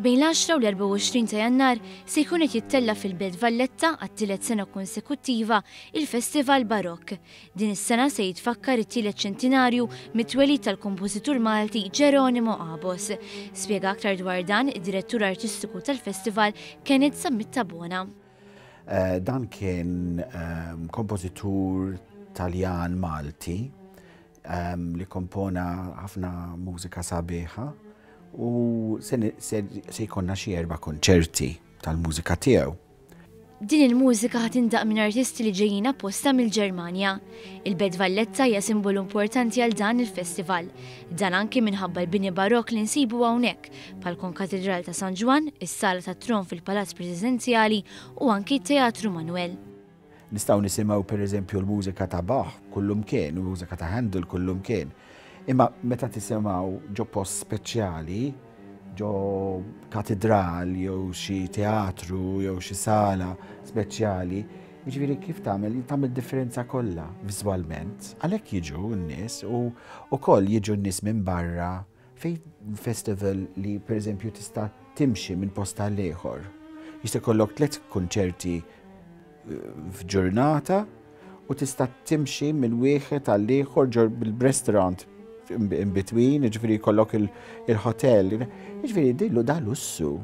Bejn l-10 u l-24 ta' Jannar se jkun qed jittella fil-Belt Valletta għat-tielet sena konsekuttiva il-Festival Barokk. Din is-sena se jitfakkar it-tielet ċentinarju mit-twelid tal-kompożitur Malti Geronimo Abos. Spjega aktar dwar dan id-direttur artistiku tal-festival Kenneth Sammittabona. Dan kien kompożitur Taljan Malti li kompona ħafna mużika sabiħa u se jkollna xi 4 konċerti tal-mużika tiegħu. Din il-mużika ħatindaq minn artisti li ġejjin apposta mill-Ġermanja. Il-Belt Valletta hija simbolu importanti għal dan il-festival. Dan anki minħabba l-bini barokk li nsibu hawnhekk, bħal Konkatedral ta' San Ġwan, is-Sala tat-Tron fil-Palazz Presidenzjali u anki Teatru Manuel. Nistgħu nisimgħu pereżempju l-mużika ta' Bach kullum kien, u mużika ta' Handel kullum kien. Imma meta tisimgħu ġo post speċjali, ġo katedral, jew xi teatru, jew xi sala speċjali, jiġifieri kif tagħmel differenza kollha viżwalment. Għalhekk jiġu n-nies u wkoll jiġu n-nies minn barra fejn festival li pereżempju tista' timxi minn post għal ieħor. Jista' jkollok 3 kunċerti f'ġurnata u tista' timxi minn wieħed għal ieħor bil-restaurant in between, ġifieri jkollok il-hotel, ġifieri dillu da lussu.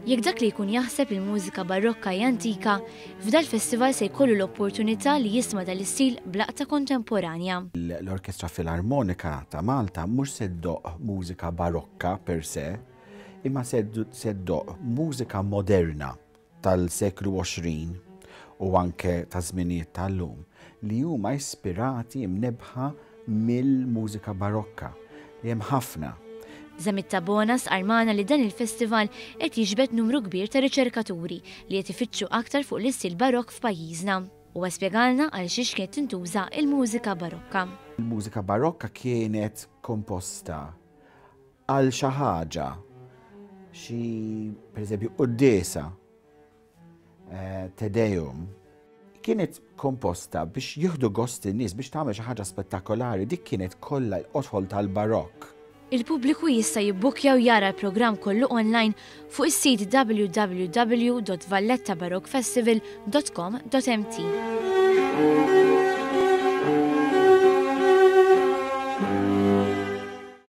Jekk dak li jkun jaħseb il-mużika barokka hija antika, f'dal festival se jkollu l-opportunità li jisma' dal-istil b'laqta kontemporanja. L-Orkestra Filarmonika ta' Malta mhux se ddoqq mużika barokka per se, imma se ddoqq mużika moderna tal-seklu 20 u anke ta' żminijiet tal-lum li huma ispirati mnebħa mill-mużika barokka li hemm ħafna. Sammittabona sqarmana li dan il-festival qed jiġbed numru kbir ta' riċerkaturi li qed ifittxu aktar fuq l-istil barokk f'pajjiżna. U spjegalna għal xiex kienet tintuża il-mużika barokka. Il-mużika barokka kienet komposta għal xi ħaġa, xi pereżempju qudiesa, Tedeum, kienet komposta biex jieħdu gost in-nies biex tagħmel xi ħaġa spettakolari, dik kienet kollha l-qotħol tal-barokk. Il-pubbliku jista' jibbukkja u jara l-programm kollu online fuq is-sit www.vallettabarokkfestival.com.mt.